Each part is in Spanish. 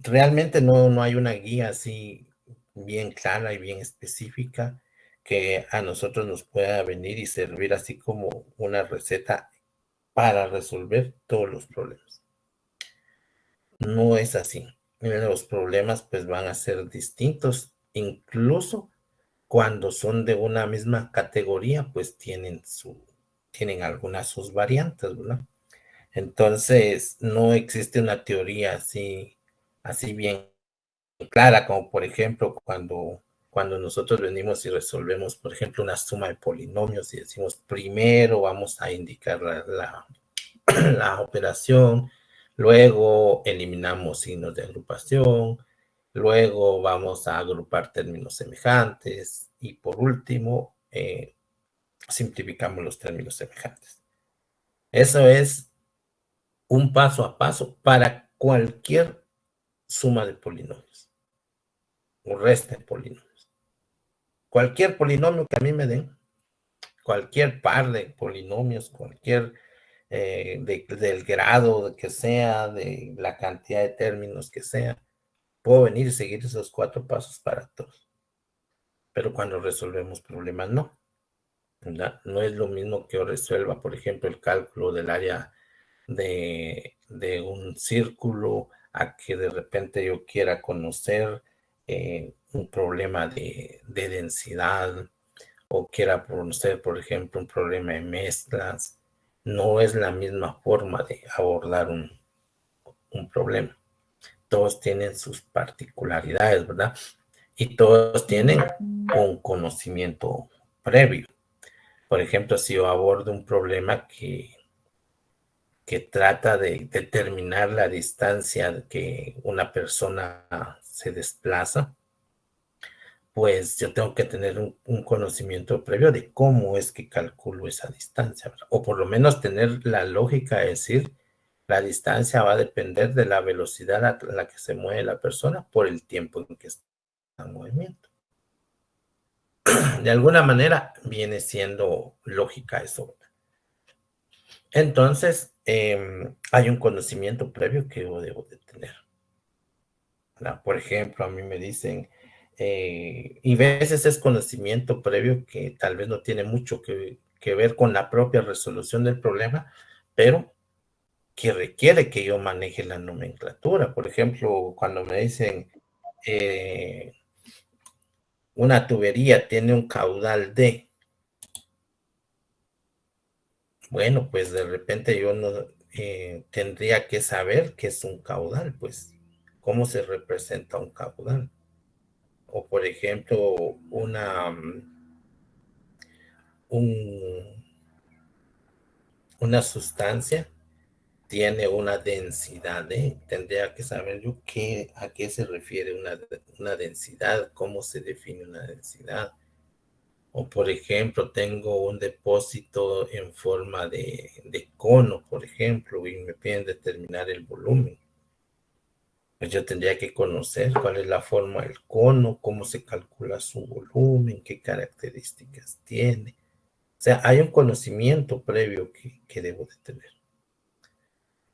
Realmente no hay una guía así bien clara y bien específica que a nosotros nos pueda venir y servir así como una receta para resolver todos los problemas. No es así. Los problemas pues van a ser distintos, incluso cuando son de una misma categoría, pues tienen algunas sus variantes, ¿verdad? Entonces, no existe una teoría así bien clara, como por ejemplo cuando nosotros venimos y resolvemos, por ejemplo, una suma de polinomios y decimos primero vamos a indicar la operación, luego eliminamos signos de agrupación, luego vamos a agrupar términos semejantes y por último simplificamos los términos semejantes. Eso es un paso a paso para cualquier suma de polinomios o resta de polinomios. Cualquier polinomio que a mí me den, cualquier par de polinomios, cualquier del grado que sea, de la cantidad de términos que sea, puedo venir y seguir esos 4 pasos para todos. Pero cuando resolvemos problemas, no. ¿Verdad? No es lo mismo que yo resuelva, por ejemplo, el cálculo del área de un círculo a que de repente yo quiera conocer un problema de densidad o quiera conocer, por ejemplo, un problema de mezclas. No es la misma forma de abordar un problema. Todos tienen sus particularidades, ¿verdad? Y todos tienen un conocimiento previo. Por ejemplo, si yo abordo un problema que trata de determinar la distancia que una persona se desplaza, pues yo tengo que tener un conocimiento previo de cómo es que calculo esa distancia, ¿verdad? O por lo menos tener la lógica de decir, la distancia va a depender de la velocidad a la que se mueve la persona por el tiempo en que está en movimiento. De alguna manera viene siendo lógica eso. Entonces, hay un conocimiento previo que yo debo de tener, ¿verdad? Por ejemplo, a mí me dicen, y a veces es conocimiento previo que tal vez no tiene mucho que ver con la propia resolución del problema, pero que requiere que yo maneje la nomenclatura. Por ejemplo, cuando me dicen eh, una tubería tiene un caudal de, bueno, pues de repente yo no tendría que saber qué es un caudal, pues cómo se representa un caudal. O por ejemplo, un, una sustancia tiene una densidad de, tendría que saber yo a qué se refiere una densidad, cómo se define una densidad. O por ejemplo, tengo un depósito en forma de cono, por ejemplo, y me piden determinar el volumen. Pues yo tendría que conocer cuál es la forma del cono, cómo se calcula su volumen, qué características tiene. O sea, hay un conocimiento previo que debo de tener.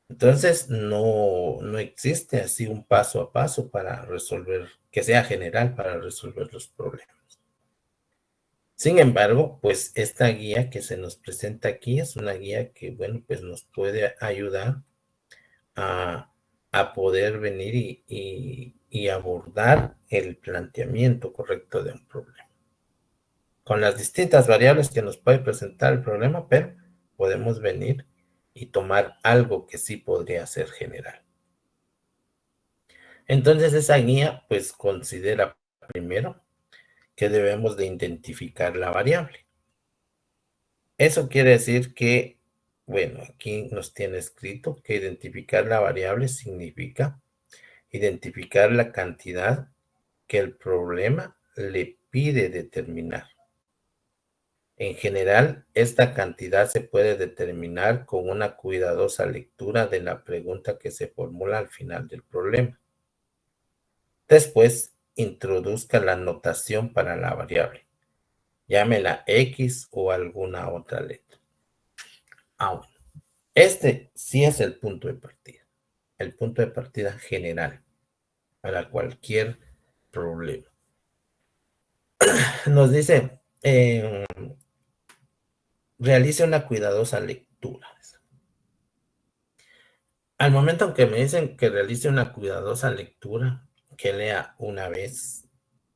Entonces, no existe así un paso a paso para resolver, que sea general para resolver los problemas. Sin embargo, pues esta guía que se nos presenta aquí es una guía que, bueno, pues nos puede ayudar a, a poder venir y abordar el planteamiento correcto de un problema. Con las distintas variables que nos puede presentar el problema, pero podemos venir y tomar algo que sí podría ser general. Entonces esa guía pues considera primero que debemos de identificar la variable. Eso quiere decir que, bueno, aquí nos tiene escrito que identificar la variable significa identificar la cantidad que el problema le pide determinar. En general, esta cantidad se puede determinar con una cuidadosa lectura de la pregunta que se formula al final del problema. Después, introduzca la notación para la variable. Llámela X o alguna otra letra. Ahora, este sí es el punto de partida. el punto de partida general para cualquier problema. Nos dice, realice una cuidadosa lectura. Al momento en que me dicen que realice una cuidadosa lectura, que lea una vez,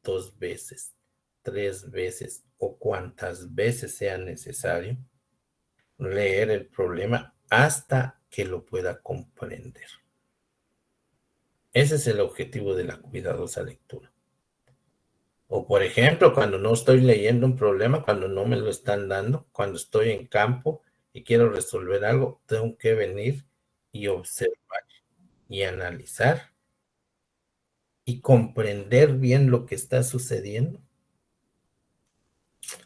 2 veces, 3 veces o cuantas veces sea necesario, leer el problema hasta que lo pueda comprender. Ese es el objetivo de la cuidadosa lectura. O por ejemplo, cuando no estoy leyendo un problema, cuando no me lo están dando, cuando estoy en campo y quiero resolver algo, tengo que venir y observar y analizar y comprender bien lo que está sucediendo,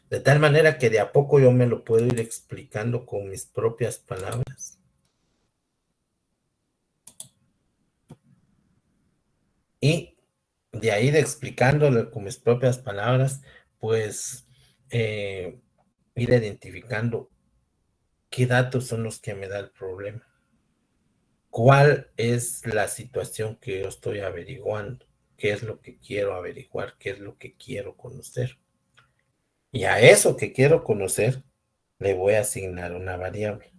de tal manera que de a poco yo me lo puedo ir explicando con mis propias palabras. Y de ahí de explicándolo con mis propias palabras, pues ir identificando qué datos son los que me da el problema, cuál es la situación que yo estoy averiguando, qué es lo que quiero averiguar, qué es lo que quiero conocer. Y a eso que quiero conocer le voy a asignar una variable,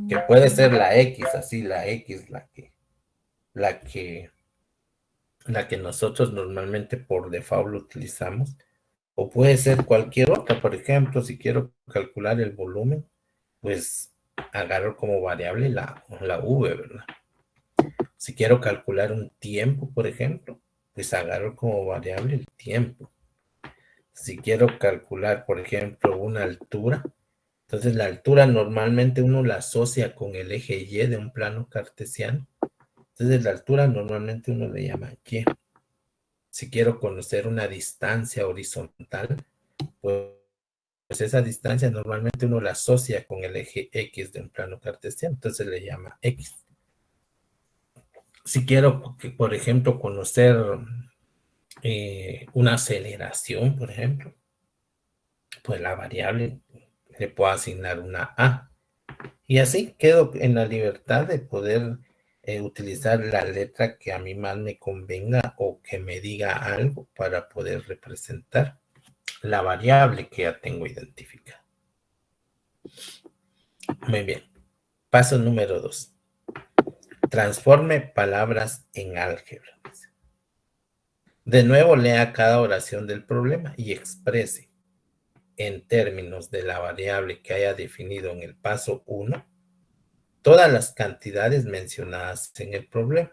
que puede ser la X, así la X, la que, la que nosotros normalmente por default utilizamos, o puede ser cualquier otra. Por ejemplo, si quiero calcular el volumen, pues agarro como variable la V, ¿verdad? Si quiero calcular un tiempo, por ejemplo, pues agarro como variable el tiempo. Si quiero calcular, por ejemplo, una altura, entonces la altura normalmente uno la asocia con el eje Y de un plano cartesiano. Entonces la altura normalmente uno le llama Y. Si quiero conocer una distancia horizontal, pues esa distancia normalmente uno la asocia con el eje X de un plano cartesiano, entonces le llama X. Si quiero, por ejemplo, conocer una aceleración, por ejemplo, pues la variable le puedo asignar una A. Y así quedo en la libertad de poder utilizar la letra que a mí más me convenga o que me diga algo para poder representar la variable que ya tengo identificada. Muy bien. Paso número 2. Transforme palabras en álgebra. De nuevo, lea cada oración del problema y exprese en términos de la variable que haya definido en el paso 1 todas las cantidades mencionadas en el problema.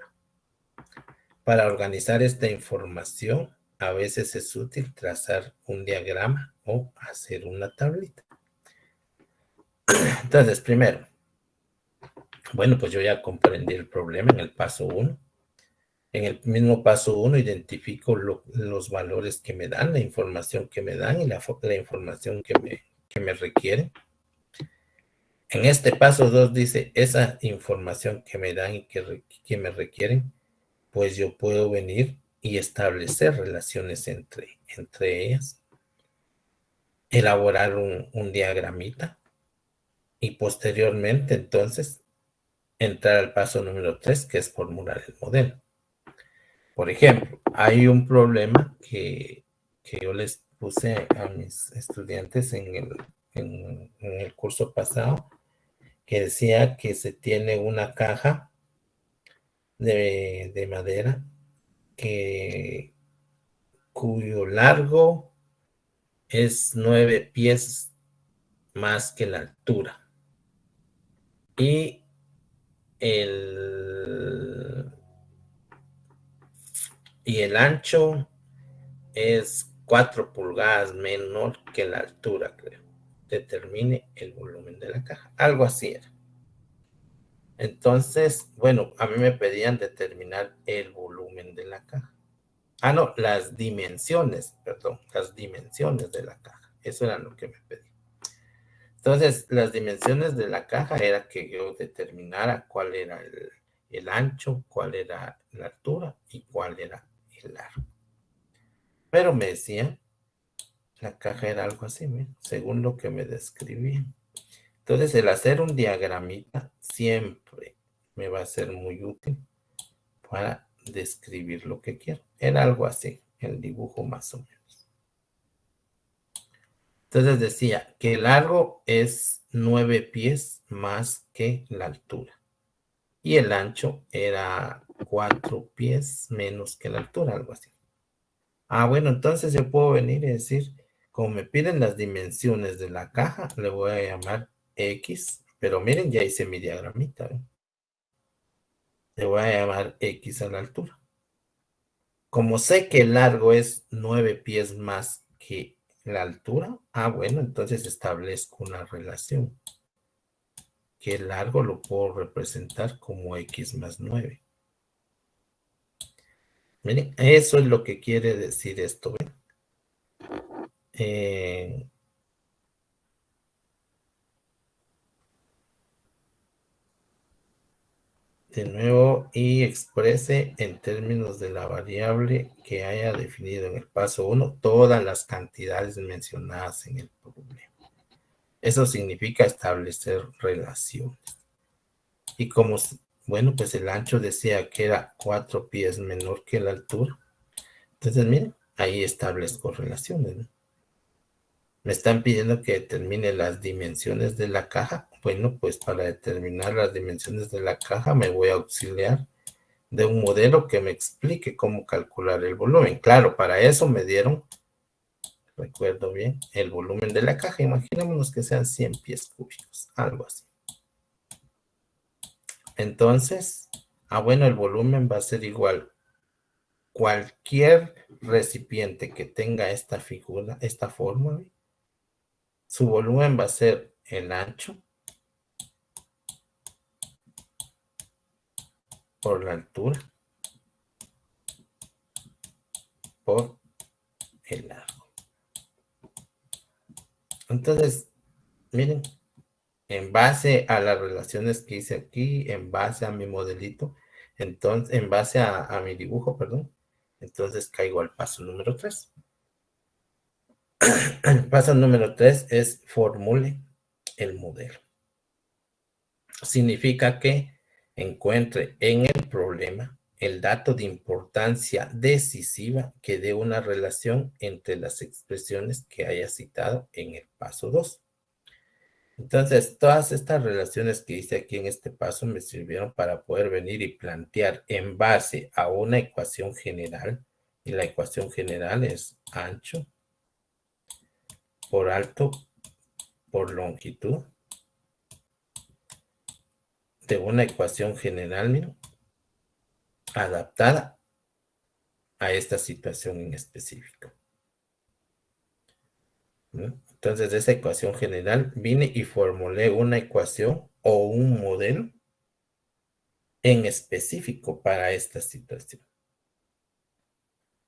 Para organizar esta información, a veces es útil trazar un diagrama o hacer una tablita. Entonces, primero, bueno, pues yo ya comprendí el problema en el paso 1. En el mismo paso 1 identifico los valores que me dan, la información que me dan y la información que me requieren. En este paso 2 dice, esa información que me dan y que me requieren, pues yo puedo venir y establecer relaciones entre ellas, elaborar un diagramita y posteriormente entonces entrar al paso número 3, que es formular el modelo. Por ejemplo, hay un problema que yo les puse a mis estudiantes en el curso pasado, que decía que se tiene una caja de madera cuyo largo es 9 pies más que la altura. Y el ancho es 4 pulgadas menor que la altura, creo. Determine el volumen de la caja. Algo así era. Entonces, bueno, a mí me pedían determinar el volumen de la caja. No, las dimensiones de la caja. Eso era lo que me pedían. Entonces, las dimensiones de la caja era que yo determinara cuál era el ancho, cuál era la altura y cuál era el largo. Pero me decían, la caja era algo así, según lo que me describían. Entonces, el hacer un diagramita siempre me va a ser muy útil para describir lo que quiero. Era algo así, el dibujo más o menos. Entonces decía que el largo es 9 pies más que la altura. Y el ancho era 4 pies menos que la altura, algo así. Bueno, entonces yo puedo venir y decir, como me piden las dimensiones de la caja, le voy a llamar X, pero miren, ya hice mi diagramita, ¿eh? Le voy a llamar X a la altura. Como sé que el largo es 9 pies más que la altura, bueno, entonces establezco una relación, que el largo lo puedo representar como X más 9. Miren, eso es lo que quiere decir esto, ¿ven? De nuevo, y exprese en términos de la variable que haya definido en el paso 1 todas las cantidades mencionadas en el problema. Eso significa establecer relaciones. Y como, bueno, pues el ancho decía que era 4 pies menor que la altura. Entonces, miren, ahí establezco relaciones, ¿no? Me están pidiendo que determine las dimensiones de la caja. Bueno, pues para determinar las dimensiones de la caja me voy a auxiliar de un modelo que me explique cómo calcular el volumen. Claro, para eso me dieron, recuerdo bien, el volumen de la caja. Imaginémonos que sean 100 pies cúbicos, algo así. Entonces, bueno, el volumen va a ser igual. Cualquier recipiente que tenga esta figura, esta forma, su volumen va a ser el ancho por la altura por el largo. Entonces, miren, en base a las relaciones que hice aquí, en base a mi modelito, entonces, en base a mi dibujo, perdón, entonces caigo al paso número 3. El paso número 3 es formule el modelo. Significa que encuentre en el problema el dato de importancia decisiva que dé una relación entre las expresiones que haya citado en el paso 2. Entonces, todas estas relaciones que hice aquí en este paso me sirvieron para poder venir y plantear en base a una ecuación general, y la ecuación general es ancho por alto por longitud, de una ecuación general, miren, adaptada a esta situación en específico, ¿no? Entonces, de esa ecuación general vine y formulé una ecuación o un modelo en específico para esta situación.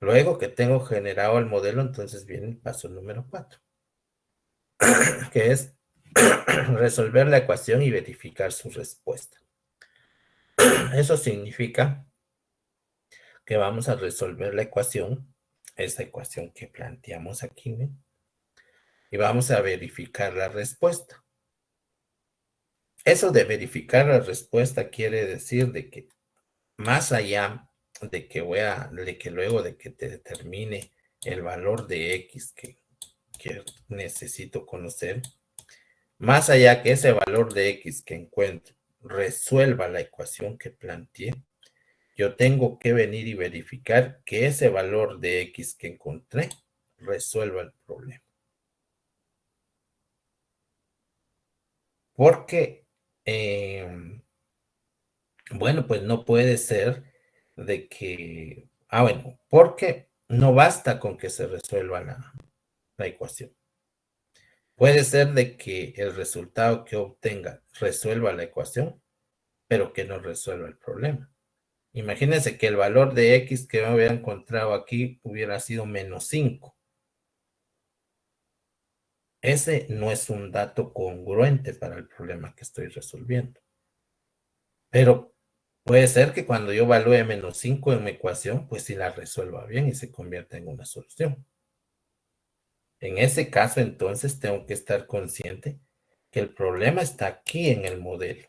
Luego que tengo generado el modelo, entonces viene el paso número 4, que es resolver la ecuación y verificar su respuesta. Eso significa que vamos a resolver la ecuación, esta ecuación que planteamos aquí, ¿ven? Y vamos a verificar la respuesta. Eso de verificar la respuesta quiere decir de que más allá de que luego de que te determine el valor de X que necesito conocer, más allá que ese valor de X que encuentro resuelva la ecuación que planteé, yo tengo que venir y verificar que ese valor de X que encontré resuelva el problema. Porque, bueno, pues no puede ser de que, bueno, porque no basta con que se resuelva la ecuación. Puede ser de que el resultado que obtenga resuelva la ecuación, pero que no resuelva el problema. Imagínense que el valor de X que me hubiera encontrado aquí hubiera sido -5. Ese no es un dato congruente para el problema que estoy resolviendo. Pero puede ser que cuando yo evalúe -5 en mi ecuación, pues sí la resuelva bien y se convierta en una solución. En ese caso, entonces, tengo que estar consciente que el problema está aquí en el modelo.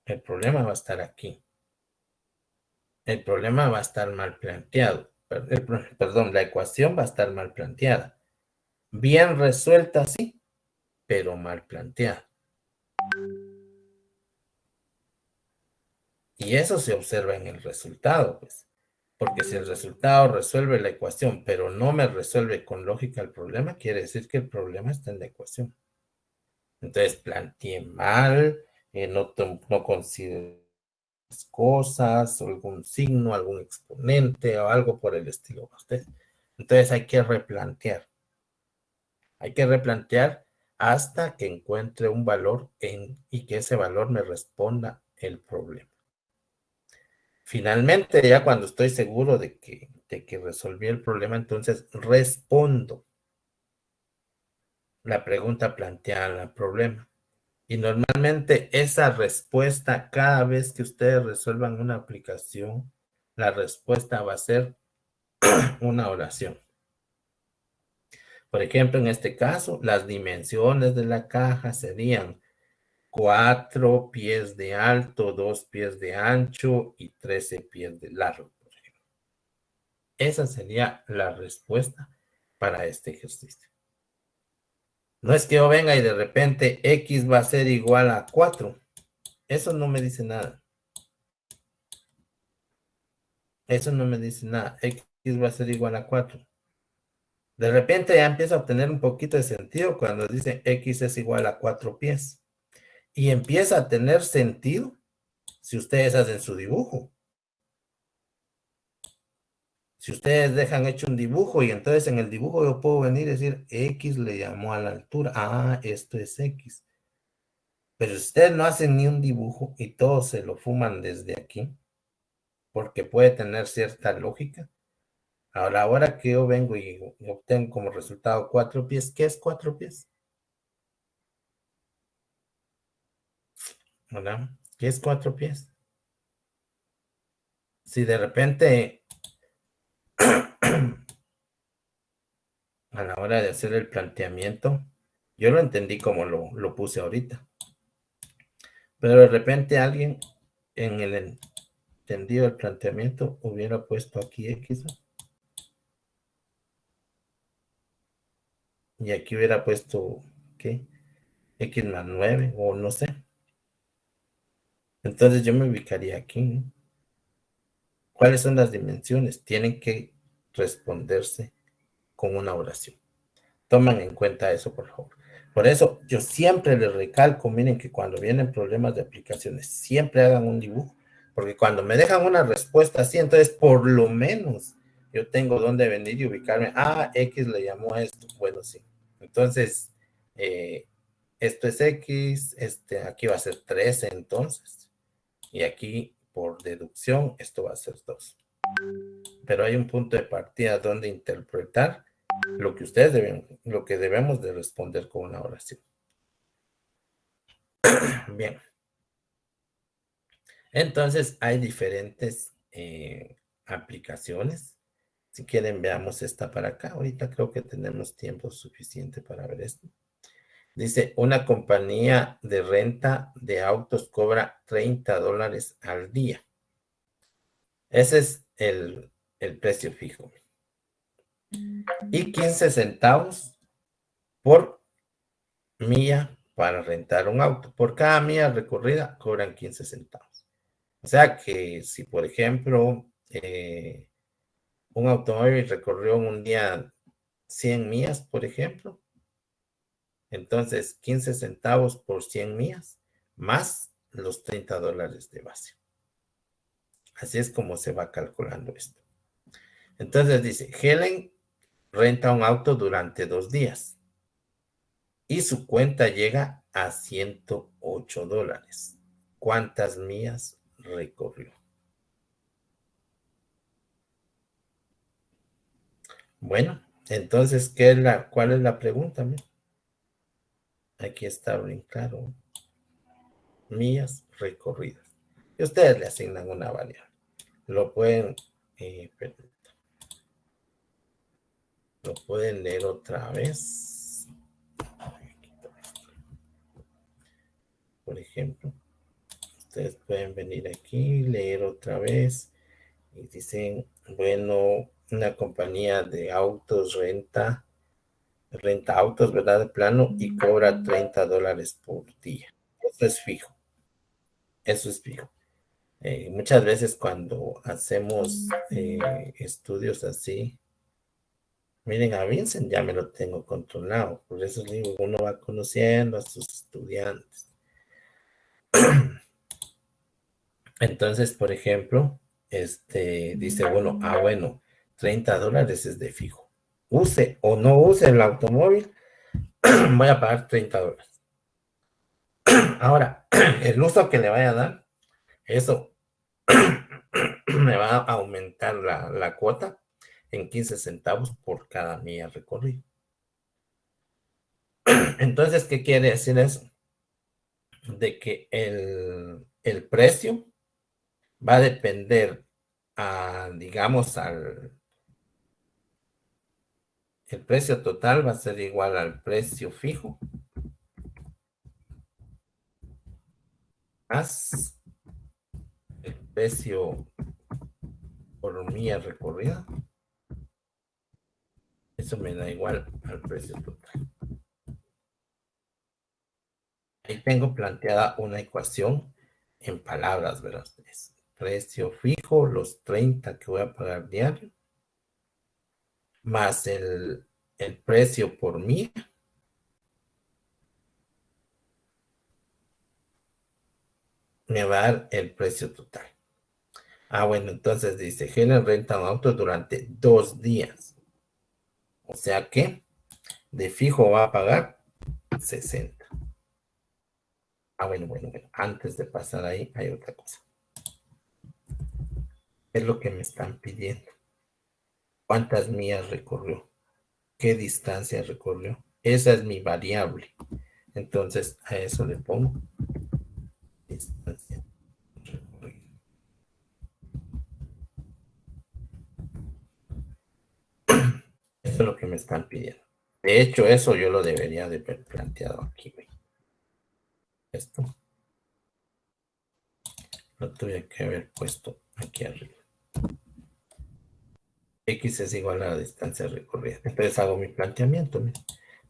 El problema va a estar aquí. El problema va a estar mal planteado. Perdón, la ecuación va a estar mal planteada. Bien resuelta, sí, pero mal planteada. Y eso se observa en el resultado, pues. Porque si el resultado resuelve la ecuación, pero no me resuelve con lógica el problema, quiere decir que el problema está en la ecuación. Entonces planteé mal, no consideré cosas, o algún signo, algún exponente o algo por el estilo. Entonces hay que replantear. Hay que replantear hasta que encuentre un valor y que ese valor me responda el problema. Finalmente, ya cuando estoy seguro de que resolví el problema, entonces respondo la pregunta planteada al problema. Y normalmente esa respuesta, cada vez que ustedes resuelvan una aplicación, la respuesta va a ser una oración. Por ejemplo, en este caso, las dimensiones de la caja serían 4 pies de alto, 2 pies de ancho y 13 pies de largo. Esa sería la respuesta para este ejercicio. No es que yo venga y de repente X va a ser igual a 4. Eso no me dice nada. Eso no me dice nada. X va a ser igual a 4. De repente ya empieza a obtener un poquito de sentido cuando dice X es igual a 4 pies. Y empieza a tener sentido si ustedes hacen su dibujo. Si ustedes dejan hecho un dibujo y entonces en el dibujo yo puedo venir y decir X le llamó a la altura. Ah, esto es X. Pero si ustedes no hacen ni un dibujo y todos se lo fuman desde aquí, porque puede tener cierta lógica. Ahora que yo vengo y obtengo como resultado 4 pies, ¿qué es 4 pies? ¿Verdad? ¿Qué es 4 pies? Si de repente a la hora de hacer el planteamiento, yo lo entendí como lo puse ahorita, pero de repente alguien en el entendido del planteamiento hubiera puesto aquí X, ¿no? Y aquí hubiera puesto, ¿qué? X más 9 o no sé. Entonces yo me ubicaría aquí, ¿no? ¿Cuáles son las dimensiones? Tienen que responderse con una oración. Toman en cuenta eso, por favor. Por eso yo siempre les recalco, miren que cuando vienen problemas de aplicaciones, siempre hagan un dibujo, porque cuando me dejan una respuesta así, entonces por lo menos yo tengo dónde venir y ubicarme. Ah, X le llamó a esto. Bueno, sí. Entonces, eh, esto es X, aquí va a ser 13 entonces. Y aquí, por deducción, esto va a ser 2. Pero hay un punto de partida donde interpretar lo que debemos de responder con una oración. Bien. Entonces, hay diferentes aplicaciones. Si quieren, veamos esta para acá. Ahorita creo que tenemos tiempo suficiente para ver esto. Dice, una compañía de renta de autos cobra $30 al día. Ese es el precio fijo. Y 15 centavos por milla para rentar un auto. Por cada milla recorrida cobran 15 centavos. O sea que si, por ejemplo, un automóvil recorrió en un día 100 millas, por ejemplo, entonces 15 centavos por 100 millas más los $30 de base. Así es como se va calculando esto. Entonces dice, Helen renta un auto durante 2 días y su cuenta llega a $108. ¿Cuántas millas recorrió? Bueno, entonces, ¿cuál es la pregunta? Aquí está bien claro. Millas recorridas. Y ustedes le asignan una variable. Lo pueden, lo pueden leer otra vez. Por ejemplo, ustedes pueden venir aquí, leer otra vez y dicen, bueno, una compañía de autos renta autos, ¿verdad? De plano y cobra $30 por día. Eso es fijo, eso es fijo. Muchas veces cuando hacemos estudios así, miren, a Vincent ya me lo tengo controlado, por eso digo, uno va conociendo a sus estudiantes. Entonces, por ejemplo, dice, bueno, $30 es de fijo. Use o no use el automóvil, voy a pagar $30. Ahora, el uso que le vaya a dar, eso me va a aumentar la cuota en 15 centavos por cada milla recorrida. Entonces, ¿qué quiere decir eso? De que el precio va a depender digamos, el precio total va a ser igual al precio fijo más el precio por milla recorrida. Eso me da igual al precio total. Ahí tengo planteada una ecuación en palabras, ¿verdad? Es precio fijo, los 30 que voy a pagar diario, más el precio por milla, me va a dar el precio total. Bueno, entonces dice, Helen renta un auto durante 2 días. O sea que de fijo va a pagar 60. Bueno. Antes de pasar ahí, hay otra cosa. Es lo que me están pidiendo. ¿Cuántas millas recorrió? ¿Qué distancia recorrió? Esa es mi variable. Entonces, a eso le pongo distancia recorrida. Eso es lo que me están pidiendo. De hecho, eso yo lo debería de haber planteado aquí. Esto lo tuve que haber puesto aquí arriba. X es igual a la distancia recorrida. Entonces hago mi planteamiento. Mira.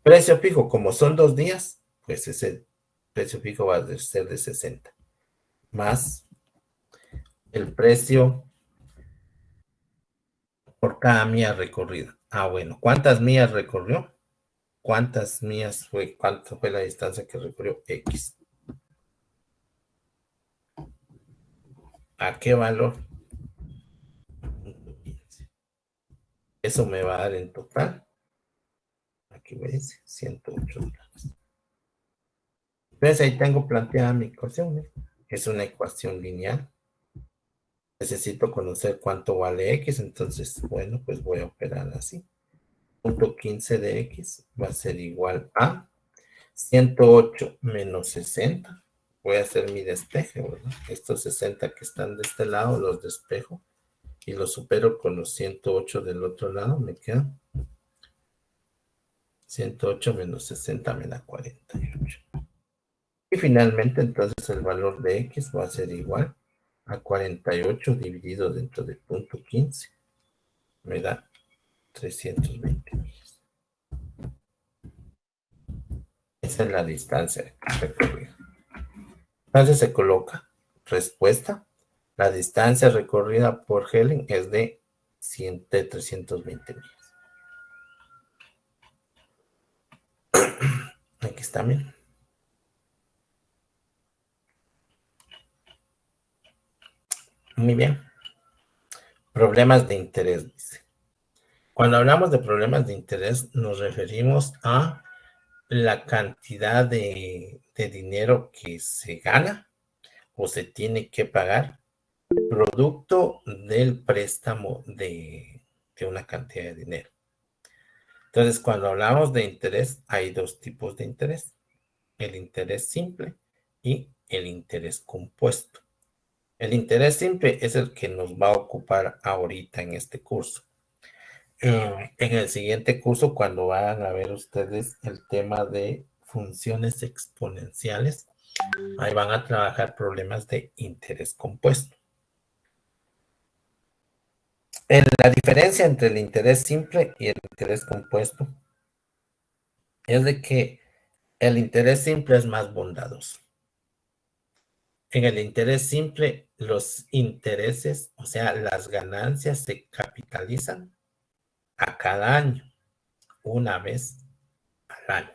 Precio fijo, como son 2 días, pues ese precio fijo va a ser de 60. Más el precio por cada milla recorrida. Bueno, ¿cuántas millas recorrió? ¿Cuántas millas fue? ¿Cuánto fue la distancia que recorrió? X. ¿A qué valor? 15. Eso me va a dar en total. Aquí me dice $108. Entonces ahí tengo planteada mi ecuación. ¿Eh? Es una ecuación lineal. Necesito conocer cuánto vale X, entonces, bueno, pues voy a operar así. Punto 15 de X va a ser igual a 108 menos 60. Voy a hacer mi despeje, ¿verdad? Estos 60 que están de este lado los despejo y los supero con los 108 del otro lado. Me queda 108 menos 60 me da 48. Y finalmente, entonces, el valor de X va a ser igual a 48 dividido dentro de punto 15. Me da 320 millas. Esa es la distancia recorrida. Entonces se coloca respuesta. La distancia recorrida por Helen es de 320 millas. Aquí está, bien. Muy bien. Problemas de interés, dice. Cuando hablamos de problemas de interés, nos referimos a la cantidad de dinero que se gana o se tiene que pagar producto del préstamo de una cantidad de dinero. Entonces, cuando hablamos de interés, hay dos tipos de interés, el interés simple y el interés compuesto. El interés simple es el que nos va a ocupar ahorita en este curso. En el siguiente curso, cuando van a ver ustedes el tema de funciones exponenciales, Ahí van a trabajar problemas de interés compuesto. La diferencia entre el interés simple y el interés compuesto es de que el interés simple es más bondadoso. En el interés simple, los intereses, o sea, las ganancias se capitalizan a cada año, una vez al año.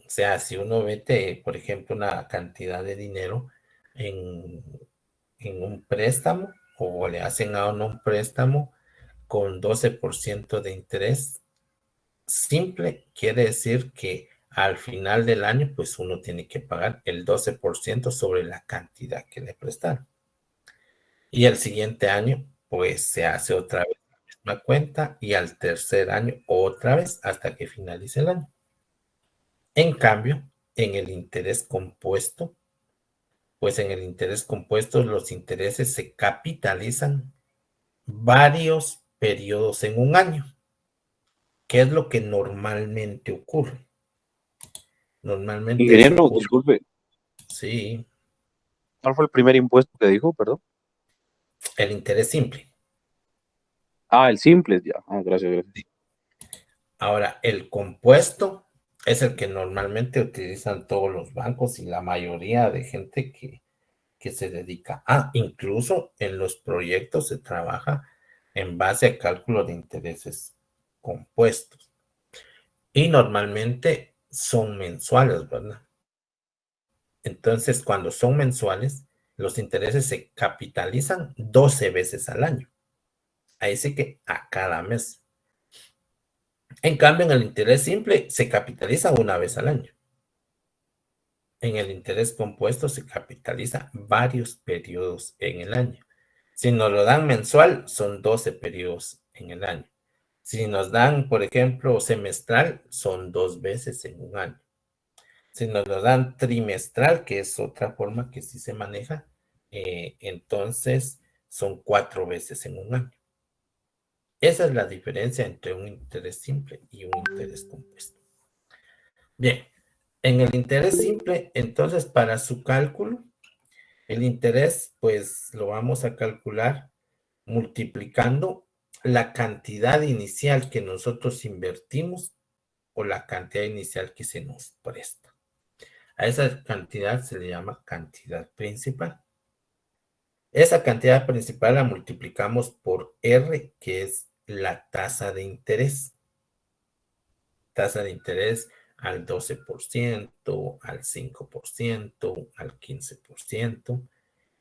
O sea, si uno mete, por ejemplo, una cantidad de dinero en, en un préstamo o le hacen a uno un préstamo con 12% de interés simple, quiere decir que al final del año, pues uno tiene que pagar el 12% sobre la cantidad que le prestaron. Y el siguiente año, pues se hace otra vez la misma cuenta y al tercer año otra vez hasta que finalice el año. En cambio, en el interés compuesto, pues en el interés compuesto los intereses se capitalizan varios periodos en un año, que es lo que normalmente ocurre. Normalmente eso Ingeniero, ocurre, disculpe, sí, ¿cuál fue el primer impuesto que dijo, perdón? el interés simple. Ah, el simple, ya. Ah, gracias, gracias. Ahora, el compuesto es el que normalmente utilizan todos los bancos y la mayoría de gente que se dedica a, incluso en los proyectos se trabaja en base a cálculo de intereses compuestos y normalmente son mensuales, ¿verdad? Entonces, cuando son mensuales, los intereses se capitalizan 12 veces al año. Ahí sí que a cada mes. En cambio, en el interés simple se capitaliza una vez al año. En el interés compuesto se capitaliza varios periodos en el año. Si nos lo dan mensual, son 12 periodos en el año. Si nos dan, por ejemplo, semestral, son 2 veces en un año. Si nos lo dan trimestral, que es otra forma que sí se maneja, entonces son 4 veces en un año. Esa es la diferencia entre un interés simple y un interés compuesto. Bien, en el interés simple, entonces para su cálculo, el interés, pues lo vamos a calcular multiplicando la cantidad inicial que nosotros invertimos o la cantidad inicial que se nos presta. A esa cantidad se le llama cantidad principal. Esa cantidad principal la multiplicamos por R, que es la tasa de interés. Tasa de interés al 12%, al 5%, al 15%.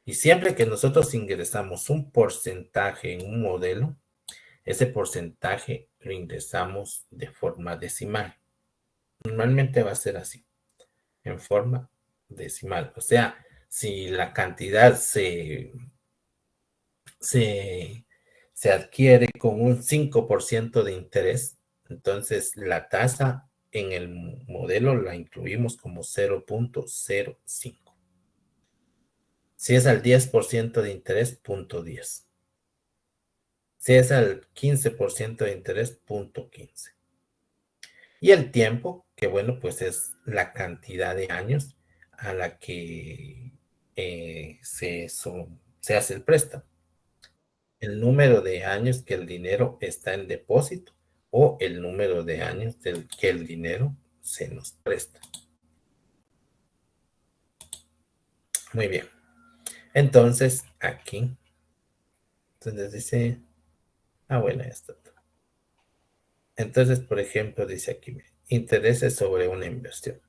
Y siempre que nosotros ingresamos un porcentaje en un modelo, ese porcentaje lo ingresamos de forma decimal. Normalmente va a ser así, en forma decimal. O sea, si la cantidad se, se adquiere con un 5% de interés, entonces la tasa en el modelo la incluimos como 0.05. Si es al 10% de interés, 0.10. Si es al 15% de interés, 0.15. Y el tiempo, que bueno, pues es la cantidad de años a la que se hace el préstamo. El número de años que el dinero está en depósito o el número de años del que el dinero se nos presta. Muy bien. Entonces, aquí, entonces dice, bueno, ya está. Entonces, por ejemplo, dice aquí, intereses sobre una inversión.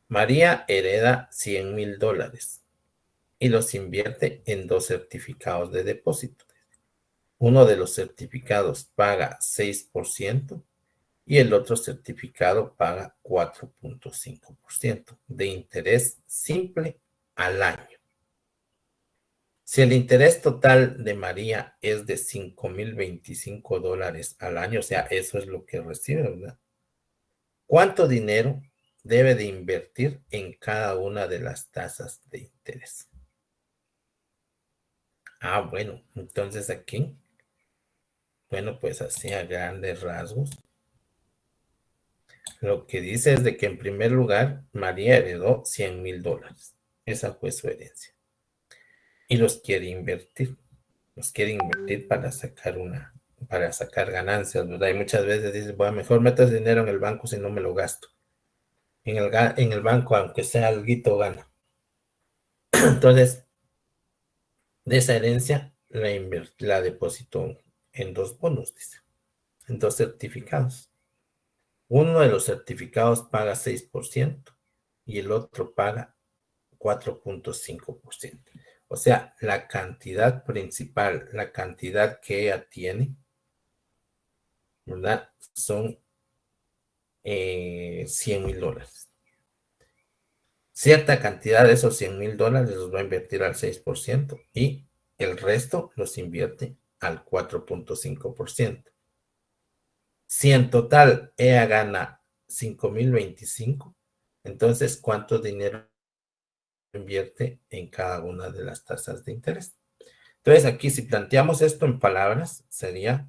María hereda $100,000 y los invierte en 2 certificados de depósito. Uno de los certificados paga 6% y el otro certificado paga 4.5% de interés simple al año. Si el interés total de María es de $5,025 al año, o sea, eso es lo que recibe, ¿verdad? ¿Cuánto dinero debe de invertir en cada una de las tasas de interés? Bueno, entonces aquí, bueno, pues así a grandes rasgos, Lo que dice es de que en primer lugar María heredó $100,000. Esa fue su herencia. Y los quiere invertir. Los quiere invertir para sacar ganancias, ¿verdad? Y muchas veces dice, bueno, mejor metas dinero en el banco si no me lo gasto. En el banco, aunque sea alguito, gana. Entonces, de esa herencia la depositó en 2 bonos, dice, en 2 certificados. Uno de los certificados paga 6% y el otro paga 4.5%. O sea, la cantidad principal, la cantidad que ella tiene, ¿verdad? Son $100,000. Cierta cantidad de esos $100,000 los va a invertir al 6% y el resto los invierte al 4.5%. Si en total ella gana 5,025, entonces ¿cuánto dinero invierte en cada una de las tasas de interés? Entonces aquí si planteamos esto en palabras sería,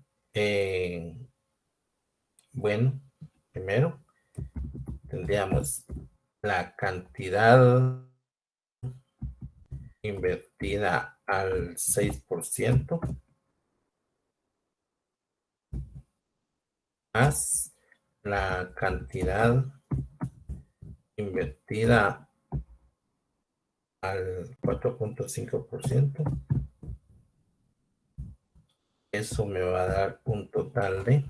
bueno, primero tendríamos la cantidad invertida al 6% más la cantidad invertida al 4.5%. Eso me va a dar un total de...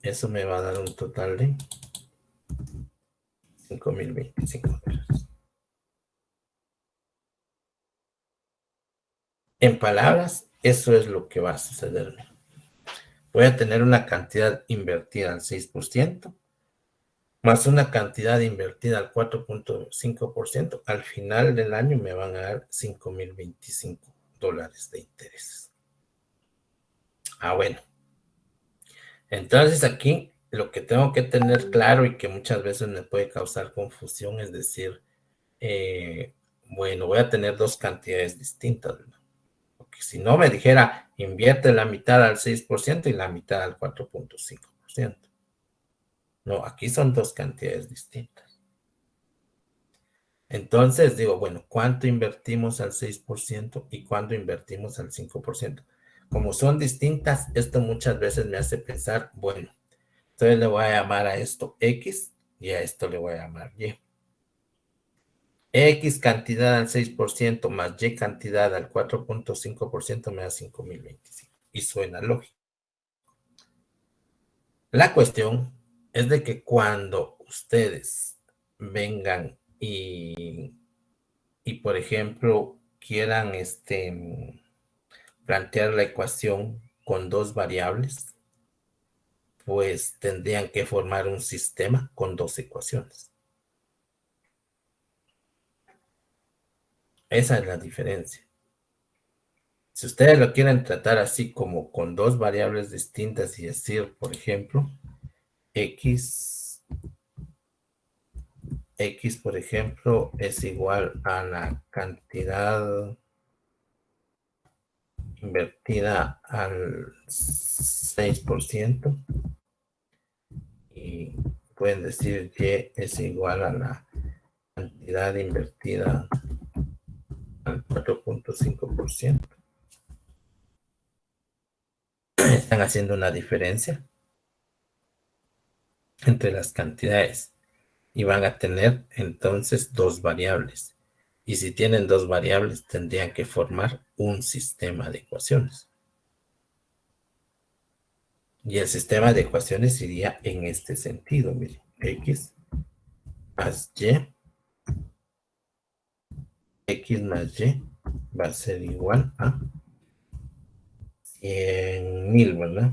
Eso me va a dar un total de $5,025. En palabras, eso es lo que va a sucederme. Voy a tener una cantidad invertida al 6%, más una cantidad invertida al 4.5%. Al final del año me van a dar $5,025 de intereses. Bueno. Entonces aquí lo que tengo que tener claro y que muchas veces me puede causar confusión es decir, bueno, voy a tener dos cantidades distintas, ¿verdad? Porque si no me dijera, invierte la mitad al 6% y la mitad al 4.5%. No, aquí son dos cantidades distintas. Entonces digo, bueno, ¿cuánto invertimos al 6% y cuánto invertimos al 5%? Como son distintas, esto muchas veces me hace pensar, bueno, entonces le voy a llamar a esto X y a esto le voy a llamar Y. X cantidad al 6% más Y cantidad al 4.5% me da 5,025. Y suena lógico. La cuestión es de que cuando ustedes vengan y por ejemplo, quieran plantear la ecuación con dos variables, pues tendrían que formar un sistema con dos ecuaciones. Esa es la diferencia. Si ustedes lo quieren tratar así como con dos variables distintas y decir, por ejemplo, X, por ejemplo, es igual a la cantidad invertida al 6% y pueden decir Y es igual a la cantidad invertida al 4.5%. Están haciendo una diferencia entre las cantidades y van a tener entonces dos variables. Y si tienen dos variables, tendrían que formar un sistema de ecuaciones. Y el sistema de ecuaciones iría en este sentido, miren, X más X más Y va a ser igual a 100,000, ¿verdad?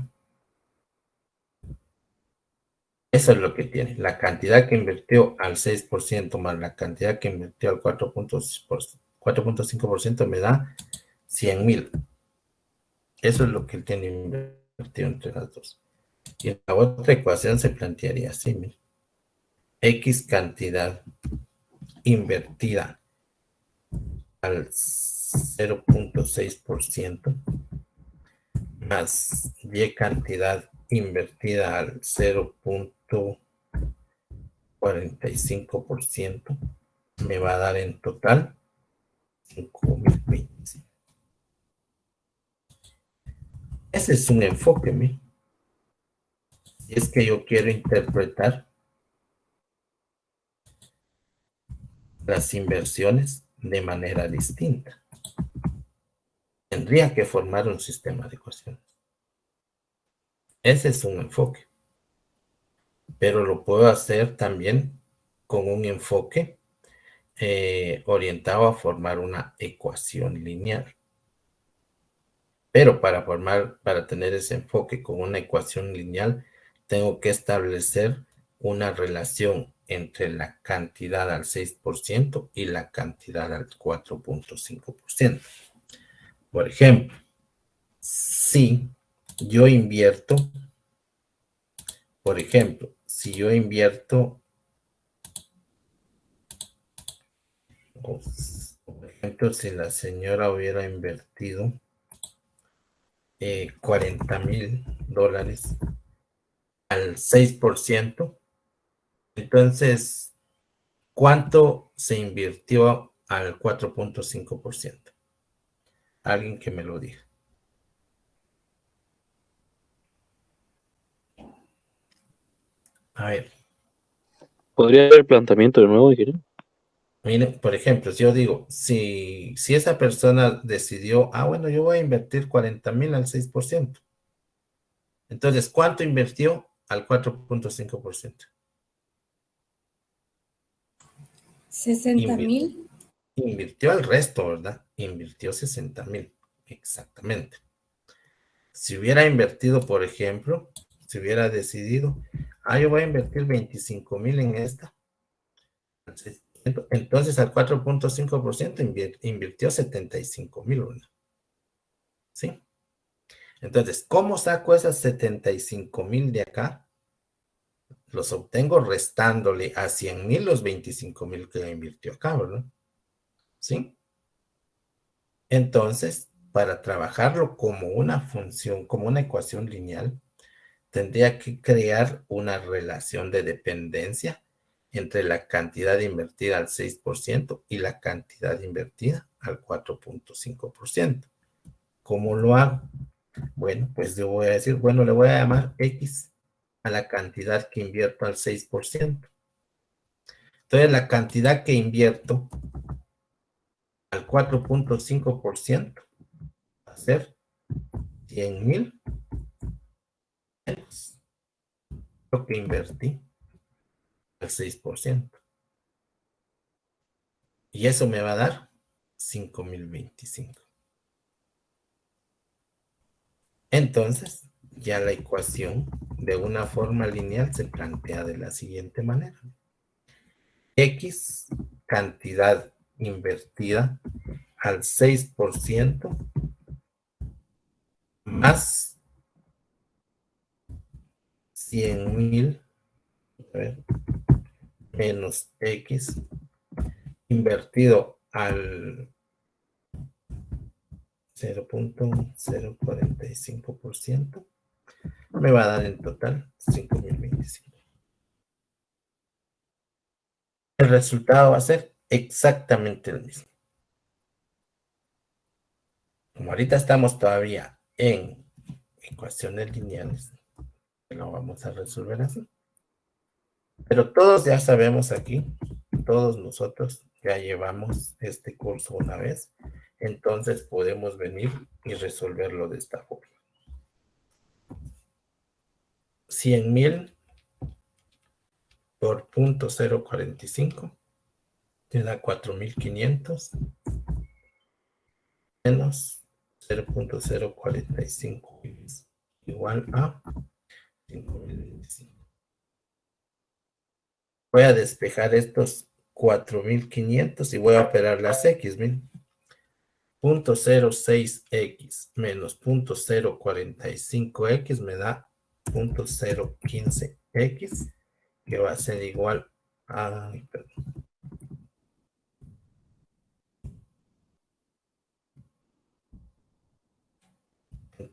Eso es lo que tiene. La cantidad que invirtió al 6% más la cantidad que invirtió al 4.5% me da 100,000. Eso es lo que él tiene invertido entre las dos. Y la otra ecuación se plantearía así, mira. X cantidad invertida al 0.6% más Y cantidad invertida al 0.45% me va a dar en total 5.025. Ese es un enfoque, ¿me? Y es que yo quiero interpretar las inversiones de manera distinta. Tendría que formar un sistema de ecuaciones. Ese es un enfoque. Pero lo puedo hacer también con un enfoque orientado a formar una ecuación lineal. Pero para tener ese enfoque con una ecuación lineal, tengo que establecer una relación entre la cantidad al 6% y la cantidad al 4.5%. Por ejemplo, si yo invierto, por ejemplo, si la señora hubiera invertido $40,000 al 6%, entonces, ¿cuánto se invirtió al 4.5%? Alguien que me lo diga. A ver. ¿Podría haber planteamiento de nuevo, ingeniero? Miren, por ejemplo, si yo digo, si esa persona decidió, bueno, yo voy a invertir 40,000 al 6%. Entonces, ¿cuánto invirtió al 4.5%? 60,000. Invirtió el resto, ¿verdad? Invirtió 60,000, exactamente. Si hubiera invertido, por ejemplo, si hubiera decidido, yo voy a invertir 25,000 en esta, entonces al 4.5% invirtió 75,000, ¿verdad? ¿Sí? Entonces, ¿cómo saco esas 75,000 de acá? Los obtengo restándole a 100,000 los 25,000 que invirtió acá, ¿verdad? ¿Sí? Entonces, para trabajarlo como una función, como una ecuación lineal, tendría que crear una relación de dependencia entre la cantidad invertida al 6% y la cantidad invertida al 4.5%. ¿Cómo lo hago? Bueno, pues yo voy a decir, bueno, le voy a llamar X a la cantidad que invierto al 6%. Entonces, la cantidad que invierto al 4.5% va a ser 100,000 menos lo que invertí al 6%. Y eso me va a dar 5.025. Entonces, ya la ecuación de una forma lineal se plantea de la siguiente manera. X cantidad invertida al 6% más 100,000 menos X invertido al 0.045% me va a dar en total 5.025. El resultado va a ser exactamente el mismo. Como ahorita estamos todavía en ecuaciones lineales, lo vamos a resolver así. Pero todos ya sabemos aquí, todos nosotros ya llevamos este curso una vez, entonces podemos venir y resolverlo de esta forma. 100,000 por 0.045 te da 4.500 menos 0.045 igual a 5.025. Voy a despejar estos 4.500 y voy a operar las X, miren. 0.06X menos 0.045X me da 0.015X, que va a ser igual a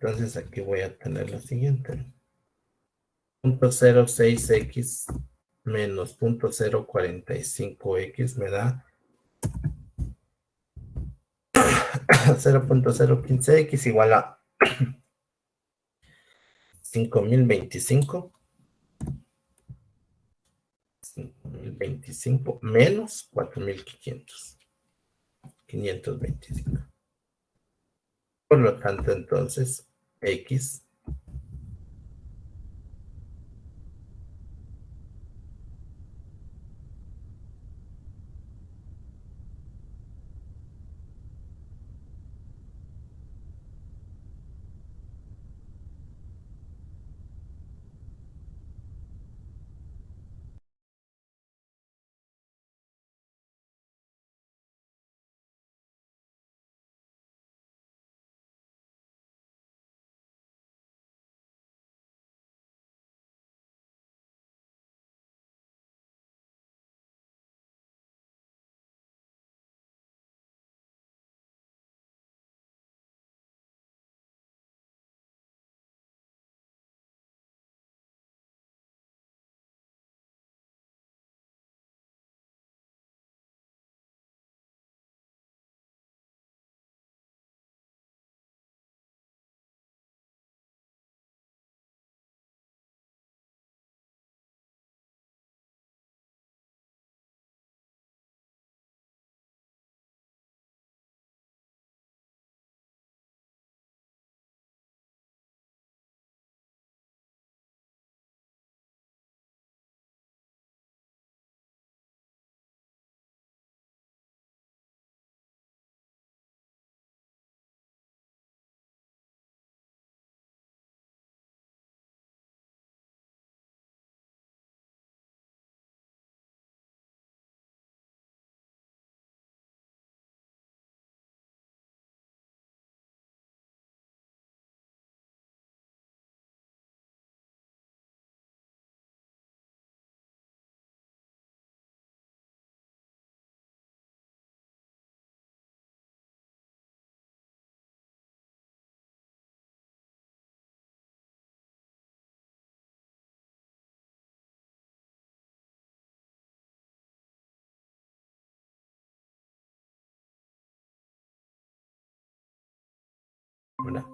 Entonces aquí voy a tener lo siguiente. 0.06x menos 0.045x me da 0.015x igual a 5025 menos 4525. Por lo tanto, entonces, x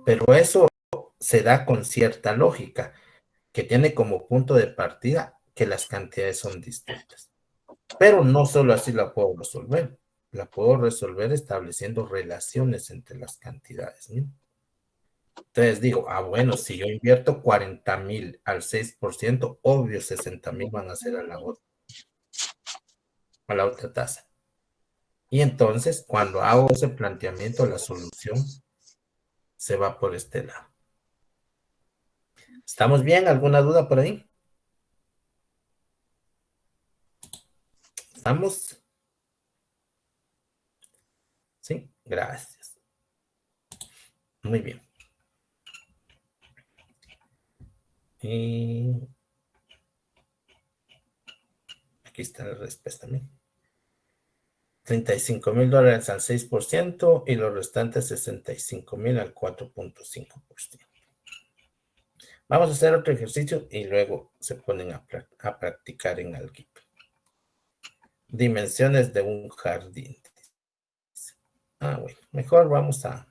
pero eso se da con cierta lógica, que tiene como punto de partida que las cantidades son distintas. Pero no solo así la puedo resolver, la puedo resolver estableciendo relaciones entre las cantidades, ¿no? Entonces digo, bueno, si yo invierto 40,000 al 6%, obvio 60,000 van a ser a la otra tasa. Y entonces, cuando hago ese planteamiento, la solución se va por este lado. ¿Estamos bien? ¿Alguna duda por ahí? ¿Estamos? Sí, gracias. Muy bien. Y aquí está la respuesta también. $35,000 al 6% y los restantes 65,000 al 4.5%. Vamos a hacer otro ejercicio y luego se ponen a practicar en algo. Dimensiones de un jardín. Bueno, mejor vamos a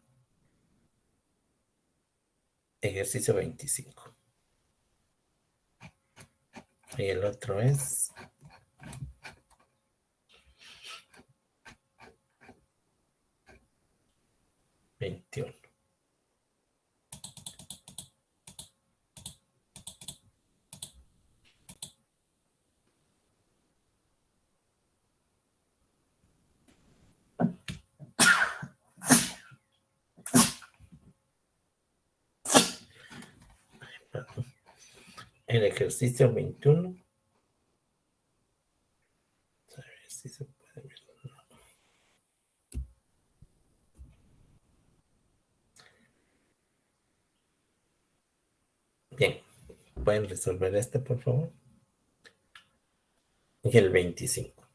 ejercicio 25. Y el otro es 21. El ejercicio 21. A ver si se puede ver. Bien, ¿pueden resolver este, por favor? Y el 25.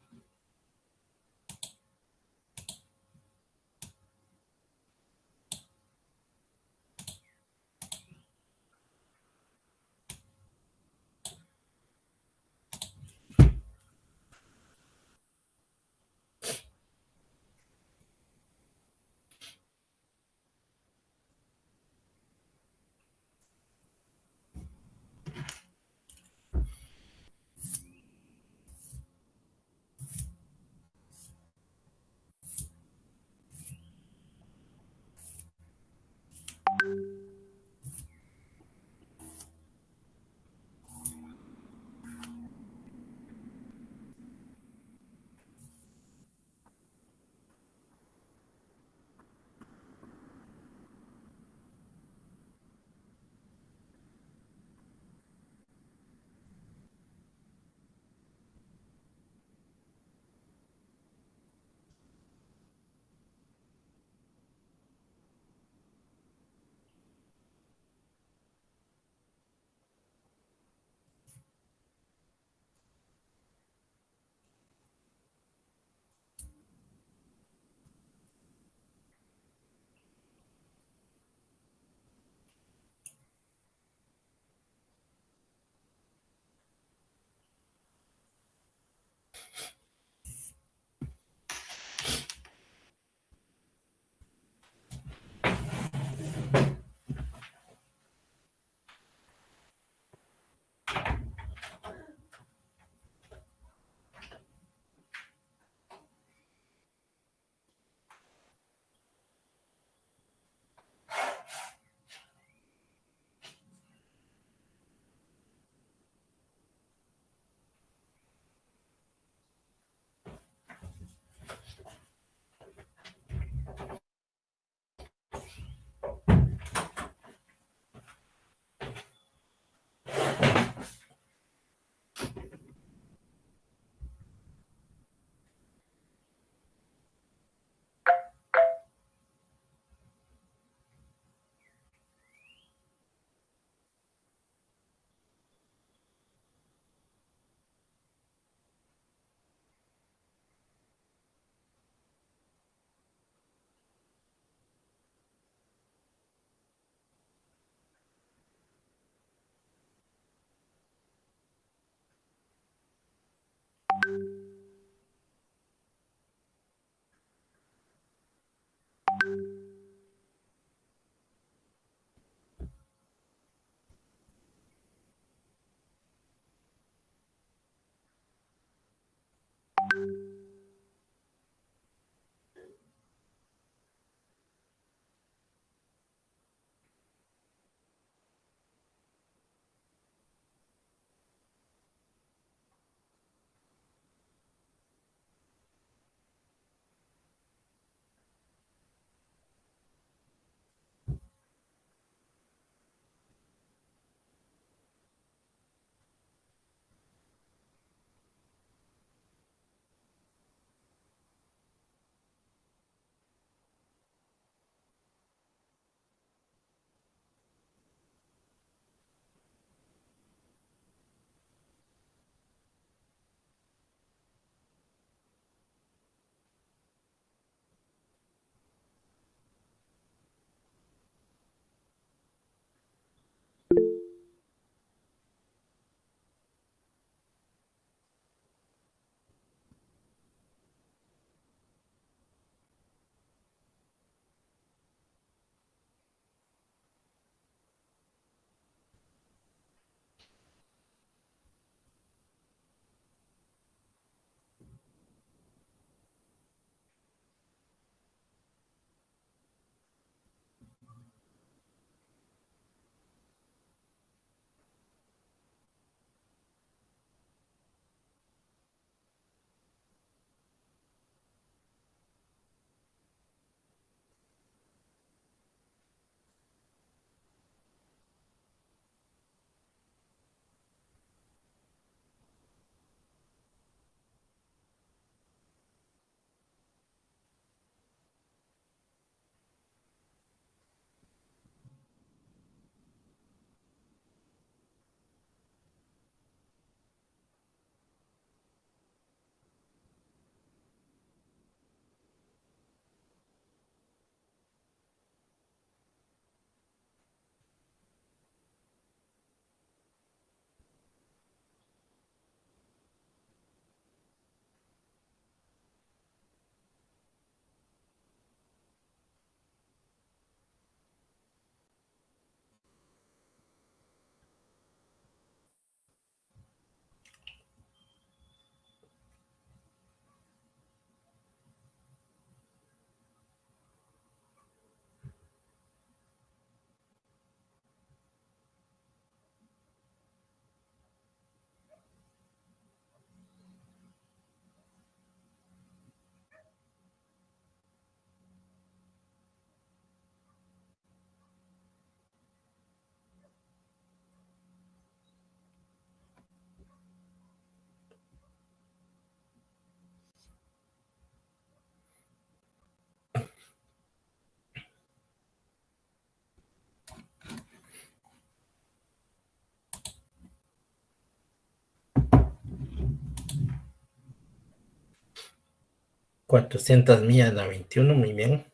400 millas la 21, muy bien.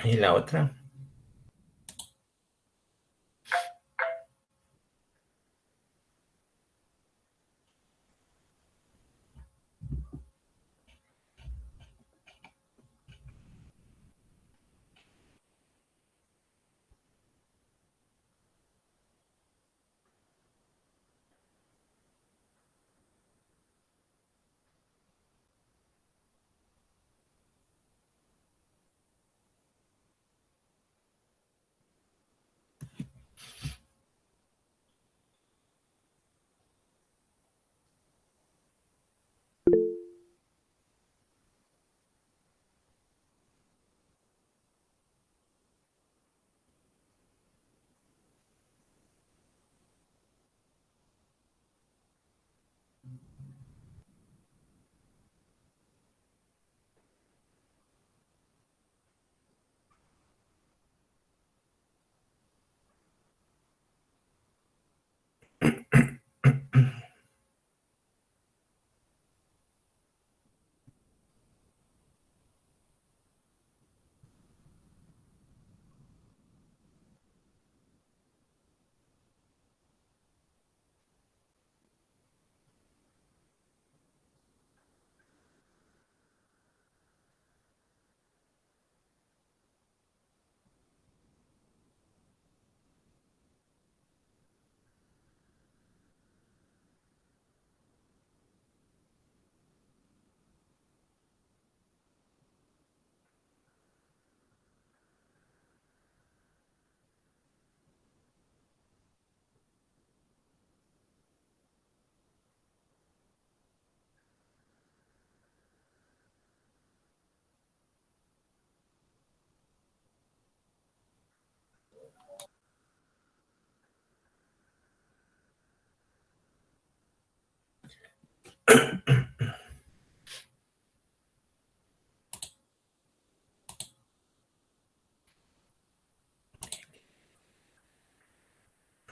Y la otra.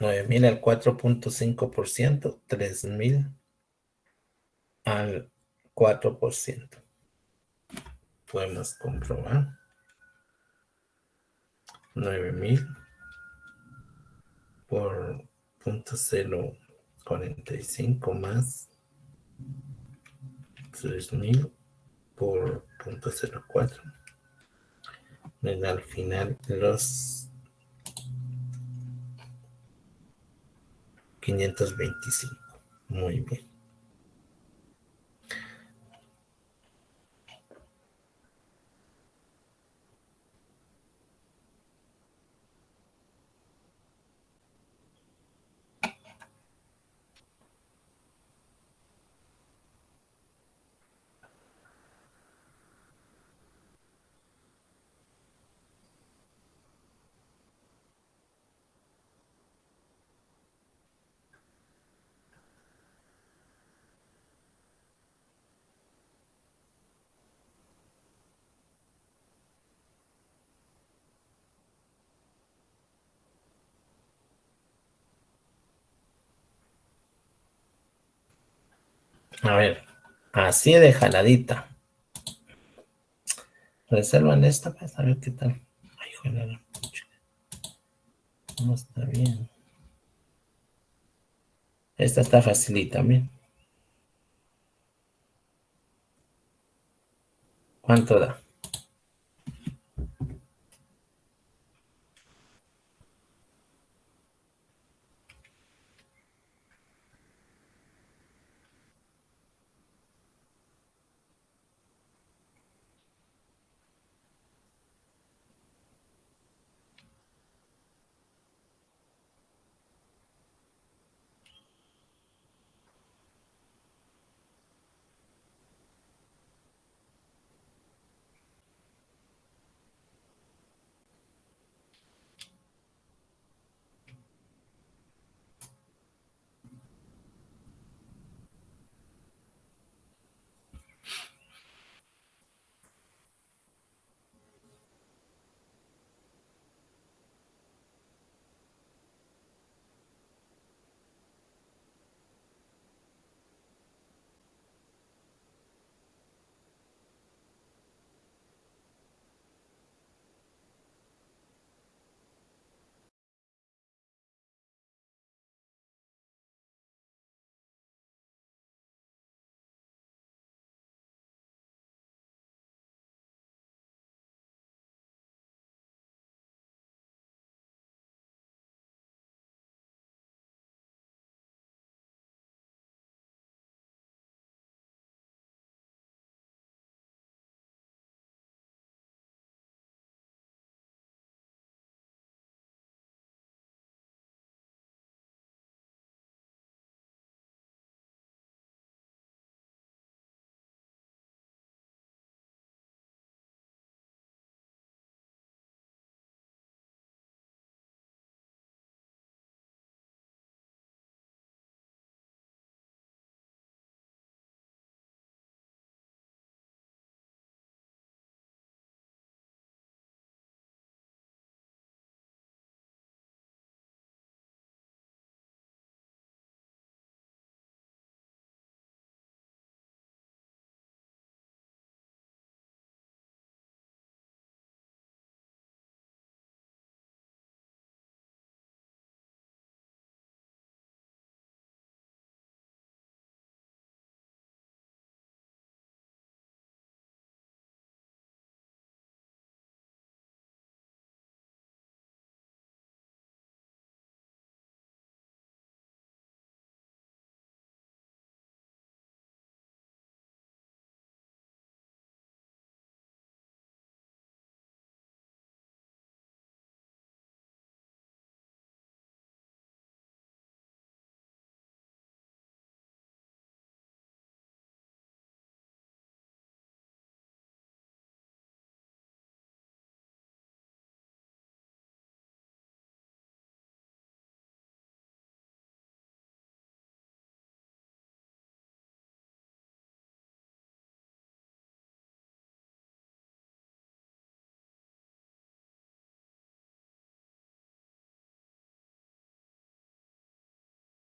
9,000 al 4,5%, 3,000 al 4%. Podemos comprobar. 9,000 por 0,045 más 3,000 por 0,04. Al final los 525. Muy bien. A ver, así de jaladita. Reservan esta, pues a ver qué tal. Ay, joder, no está bien. Esta está facilita, bien. ¿Cuánto da?